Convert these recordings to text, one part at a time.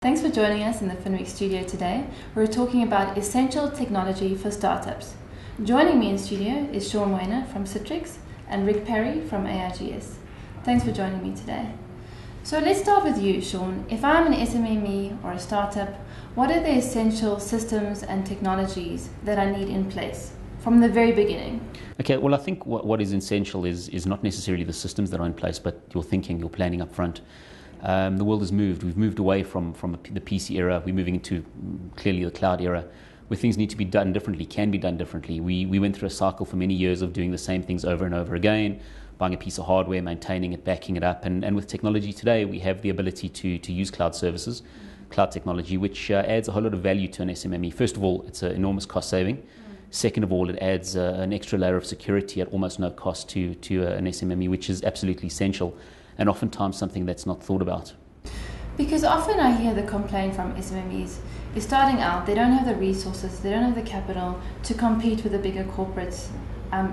Thanks for joining us in the Finweek studio today. We're talking about essential technology for startups. Joining me in studio is Sean Weiner from Citrix and Rick Perry from AIGS. Thanks for joining me today. So let's start with you, Sean. If I'm an SMME or a startup, what are the essential systems and technologies that I need in place from the very beginning? Okay, well, I think what is essential is not necessarily the systems that are in place, but your thinking, your planning up front. The world has moved. We've moved away from the PC era. We're moving into clearly the cloud era, where things need to be done differently, can be done differently. We went through a cycle for many years of doing the same things over and over again, buying a piece of hardware, maintaining it, backing it up. And with technology today, we have the ability to use cloud services, cloud technology, which adds a whole lot of value to an SMME. First of all, it's an enormous cost saving. Second of all, it adds an extra layer of security at almost no cost to an SMME, which is absolutely essential and oftentimes something that's not thought about. Because often I hear the complaint from SMMEs is starting out, they don't have the resources, they don't have the capital to compete with the bigger corporates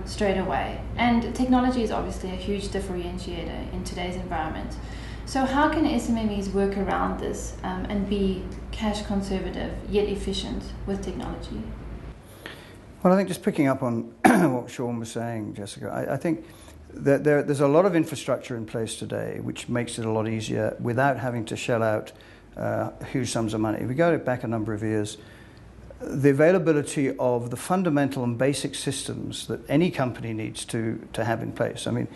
straight away. And technology is obviously a huge differentiator in today's environment. So how can SMMEs work around this and be cash conservative yet efficient with technology? Well, I think just picking up on what Sean was saying, Jessica, I think that there's a lot of infrastructure in place today which makes it a lot easier without having to shell out huge sums of money. If we go back a number of years, the availability of the fundamental and basic systems that any company needs to have in place. I mean,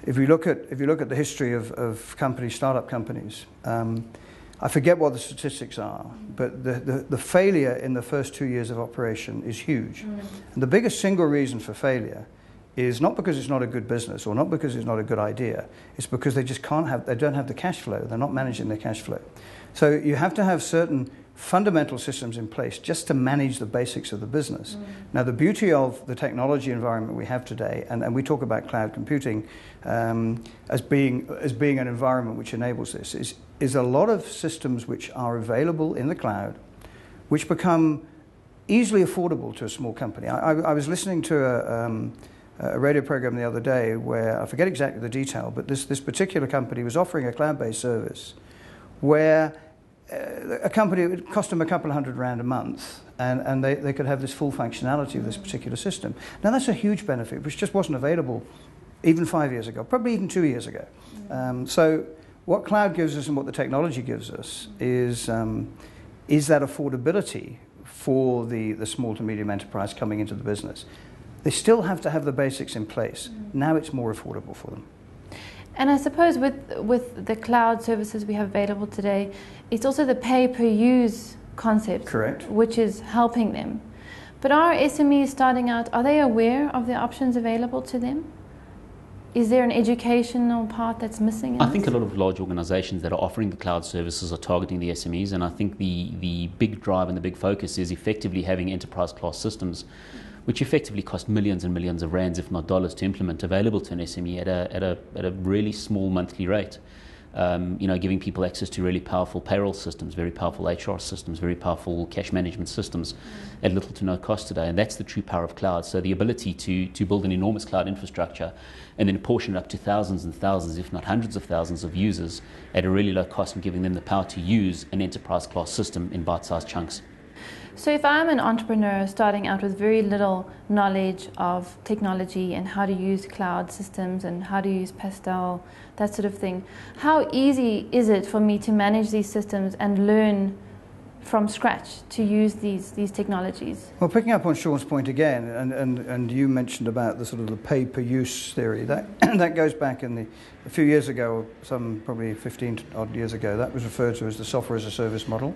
if you look at the history of companies, startup companies, I forget what the statistics are, but the failure in the first 2 years of operation is huge. And the biggest single reason for failure is not because it's not a good business or not because it's not a good idea. It's because they just they don't have the cash flow. They're not managing their cash flow. So you have to have certain fundamental systems in place just to manage the basics of the business. Now, the beauty of the technology environment we have today, and we talk about cloud computing as being an environment which enables this, is a lot of systems which are available in the cloud, which become easily affordable to a small company. I was listening to a radio program the other day where, I forget exactly the detail, but this particular company was offering a cloud-based service where it would cost them a couple of $100 a month, and they could have this full functionality of this particular system. Now, that's a huge benefit, which just wasn't available even 5 years ago, probably even 2 years ago. So what cloud gives us and what the technology gives us is that affordability for the small to medium enterprise coming into the business. They still have to have the basics in place. Now it's more affordable for them. And I suppose with the cloud services we have available today, it's also the pay-per-use concept. Correct. Which is helping them. But are SMEs starting out, are they aware of the options available to them? Is there an educational part that's missing? I think a lot of large organizations that are offering the cloud services are targeting the SMEs, and I think the big drive and the big focus is effectively having enterprise class systems which effectively cost millions and millions of rands, if not dollars, to implement, available to an SME at a really small monthly rate. Giving people access to really powerful payroll systems, very powerful HR systems, very powerful cash management systems at little to no cost today. And that's the true power of cloud. So the ability to build an enormous cloud infrastructure and then portion it up to thousands and thousands, if not hundreds of thousands of users at a really low cost, and giving them the power to use an enterprise class system in bite-sized chunks. So if I'm an entrepreneur starting out with very little knowledge of technology and how to use cloud systems and how to use Pastel, that sort of thing, how easy is it for me to manage these systems and learn from scratch to use these technologies? Well, picking up on Sean's point again, and you mentioned about the sort of the pay-per-use theory, that goes back a few years ago, probably 15 odd years ago, that was referred to as the software as a service model.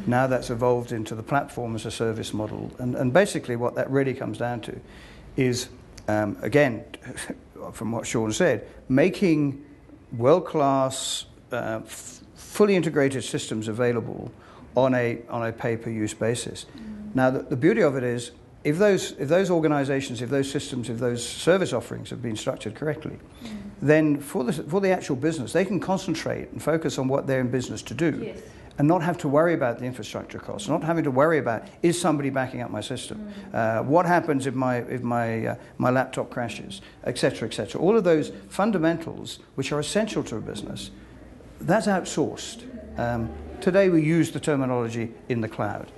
Now that's evolved into the platform as a service model. And basically what that really comes down to is, again, from what Sean said, making world-class, fully integrated systems available on a pay-per-use basis. Now, the beauty of it is, if those organizations, if those systems, if those service offerings have been structured correctly, then for the actual business, they can concentrate and focus on what they're in business to do. Yes. And not have to worry about the infrastructure costs, not having to worry about, is somebody backing up my system? What happens if my laptop crashes, et cetera, et cetera. All of those fundamentals, which are essential to a business, that's outsourced. today we use the terminology in the cloud.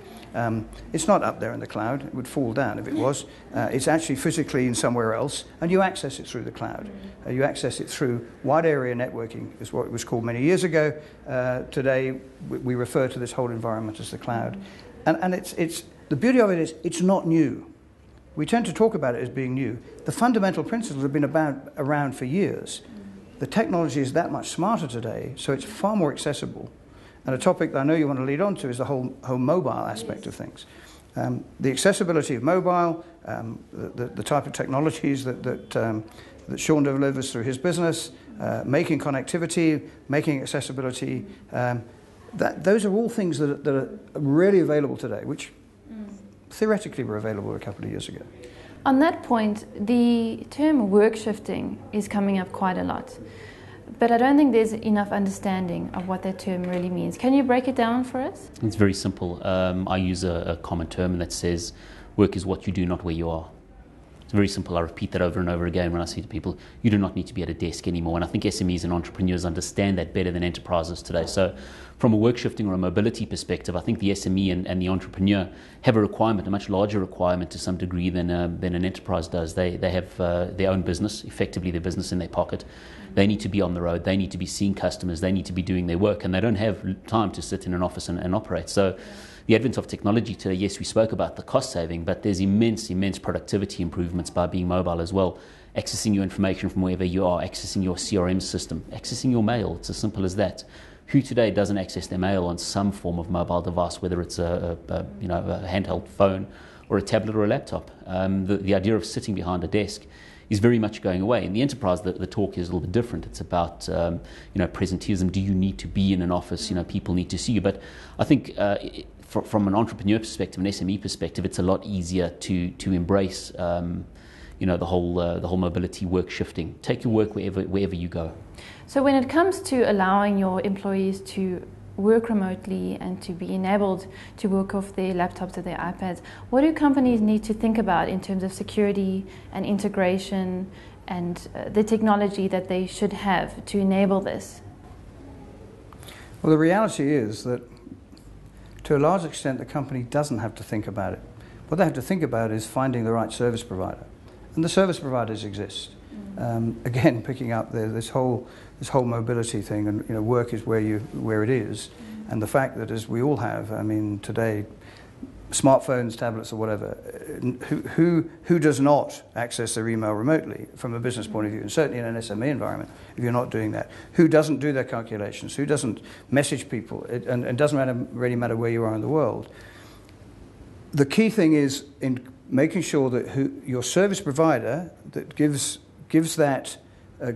It's not up there in the cloud. It would fall down if it was. It's actually physically in somewhere else, and you access it through the cloud. You access it through wide area networking, is what it was called many years ago. Today, we refer to this whole environment as the cloud. And it's the beauty of it is it's not new. We tend to talk about it as being new. The fundamental principles have been around for years. The technology is that much smarter today, so it's far more accessible. And a topic that I know you want to lead on to is the whole mobile aspect of things. The accessibility of mobile, the type of technologies that Sean delivers through his business, making connectivity, making accessibility, those are all things that are really available today, which theoretically were available a couple of years ago. On that point, the term work shifting is coming up quite a lot. But I don't think there's enough understanding of what that term really means. Can you break it down for us? It's very simple. I use a common term that says, work is what you do, not where you are. It's very simple. I repeat that over and over again when I say to people, you do not need to be at a desk anymore. And I think SMEs and entrepreneurs understand that better than enterprises today. So from a work shifting or a mobility perspective, I think the SME and the entrepreneur have a requirement, a much larger requirement to some degree than an enterprise does. They have their own business, effectively their business in their pocket. They need to be on the road. They need to be seeing customers. They need to be doing their work. And they don't have time to sit in an office and operate. So the advent of technology today, yes, we spoke about the cost saving, but there's immense productivity improvements by being mobile as well. Accessing your information from wherever you are, accessing your CRM system, accessing your mail. It's as simple as that. Who today doesn't access their mail on some form of mobile device, whether it's a handheld phone or a tablet or a laptop? The idea of sitting behind a desk is very much going away. In the enterprise, the talk is a little bit different. It's about presenteeism. Do you need to be in an office? People need to see you. But I think from an entrepreneur perspective, an SME perspective, it's a lot easier to embrace the whole mobility work shifting. Take your work wherever you go. So when it comes to allowing your employees to work remotely and to be enabled to work off their laptops or their iPads, what do companies need to think about in terms of security and integration and the technology that they should have to enable this? Well, the reality is that to a large extent the company doesn't have to think about it. What they have to think about is finding the right service provider. And the service providers exist. Again, picking up this whole mobility thing, and work is where it is, and the fact that, as we all have, today, smartphones, tablets, or whatever, who does not access their email remotely from a business point of view, and certainly in an SME environment, if you're not doing that, who doesn't do their calculations, who doesn't message people, and it doesn't really matter where you are in the world. The key thing is in making sure that your service provider that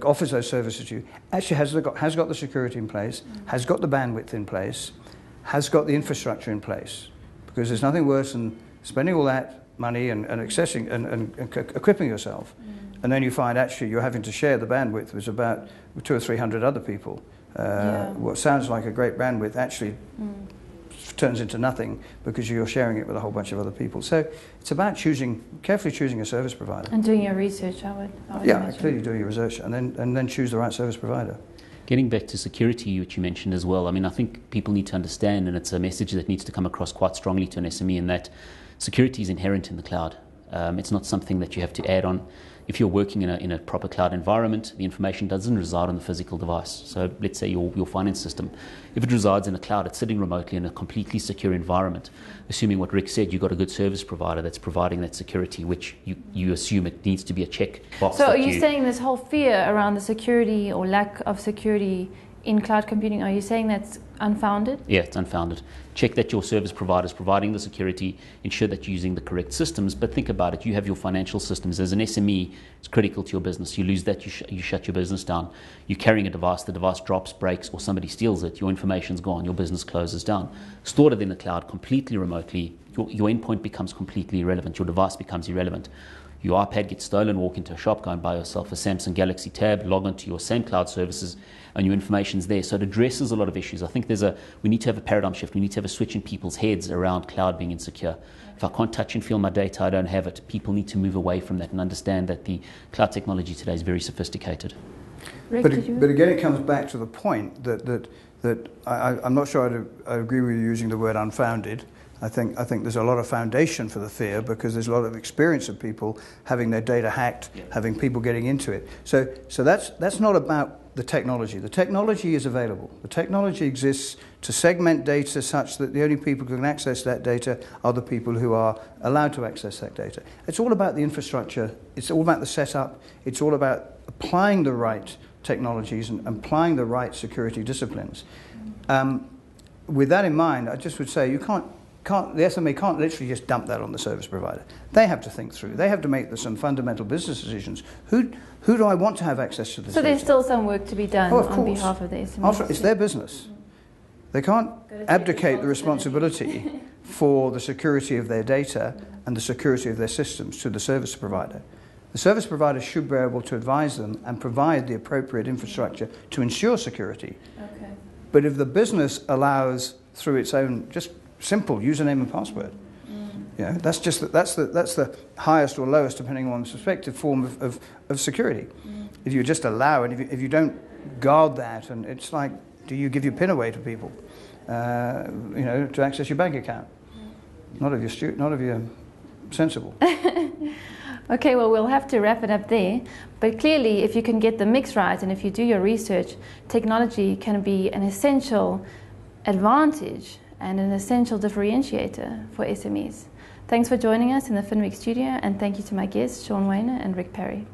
offers those services to you actually has got the security in place, has got the bandwidth in place, has got the infrastructure in place. Because there's nothing worse than spending all that money and accessing and equipping yourself, and then you find actually you're having to share the bandwidth with about 200 or 300 other people. What sounds like a great bandwidth actually turns into nothing because you're sharing it with a whole bunch of other people. So it's about carefully choosing a service provider. And doing your research, I would imagine. Clearly doing your research, and then choose the right service provider. Getting back to security, which you mentioned as well, I think people need to understand, and it's a message that needs to come across quite strongly to an SME, in that security is inherent in the cloud. It's not something that you have to add on. If you're working in a proper cloud environment, the information doesn't reside on the physical device. So let's say your finance system, if it resides in the cloud, it's sitting remotely in a completely secure environment. Assuming what Rick said, you've got a good service provider that's providing that security, which you assume it needs to be a check box. So are you saying this whole fear around the security or lack of security in cloud computing, are you saying that's unfounded? Yeah, it's unfounded. Check that your service provider is providing the security, ensure that you're using the correct systems, but think about it, you have your financial systems. As an SME, it's critical to your business. You lose that, you shut your business down. You're carrying a device, the device drops, breaks, or somebody steals it, your information's gone, your business closes down. Stored it in the cloud completely remotely, your endpoint becomes completely irrelevant, your device becomes irrelevant. Your iPad gets stolen, walk into a shop, go and buy yourself a Samsung Galaxy Tab, log onto your same cloud services, and your information's there. So it addresses a lot of issues. I think we need to have a paradigm shift. We need to have a switch in people's heads around cloud being insecure. If I can't touch and feel my data, I don't have it. People need to move away from that and understand that the cloud technology today is very sophisticated. Rick, but again, it comes back to the point that I'm not sure I agree with you using the word unfounded. I think there's a lot of foundation for the fear because there's a lot of experience of people having their data hacked, having people getting into it. So that's not about the technology. The technology is available. The technology exists to segment data such that the only people who can access that data are the people who are allowed to access that data. It's all about the infrastructure. It's all about the setup. It's all about applying the right technologies and applying the right security disciplines. With that in mind, I just would say the SME can't literally just dump that on the service provider. They have to think through. They have to make some fundamental business decisions. Who do I want to have access to this data? So there's still some work to be done on behalf of the SMEs. It's their business. They can't abdicate the responsibility for the security of their data and the security of their systems to the service provider. The service provider should be able to advise them and provide the appropriate infrastructure to ensure security. Okay. But if the business allows, through its own just simple username and password, that's the highest or lowest, depending on the perspective, form of security. If you just allow it, if you don't guard that, and it's like, do you give your PIN away to people, to access your bank account? Not if you're sensible. Okay, well, we'll have to wrap it up there. But clearly, if you can get the mix right and if you do your research, technology can be an essential advantage and an essential differentiator for SMEs. Thanks for joining us in the Finweek studio, and thank you to my guests, Sean Wayner and Rick Perry.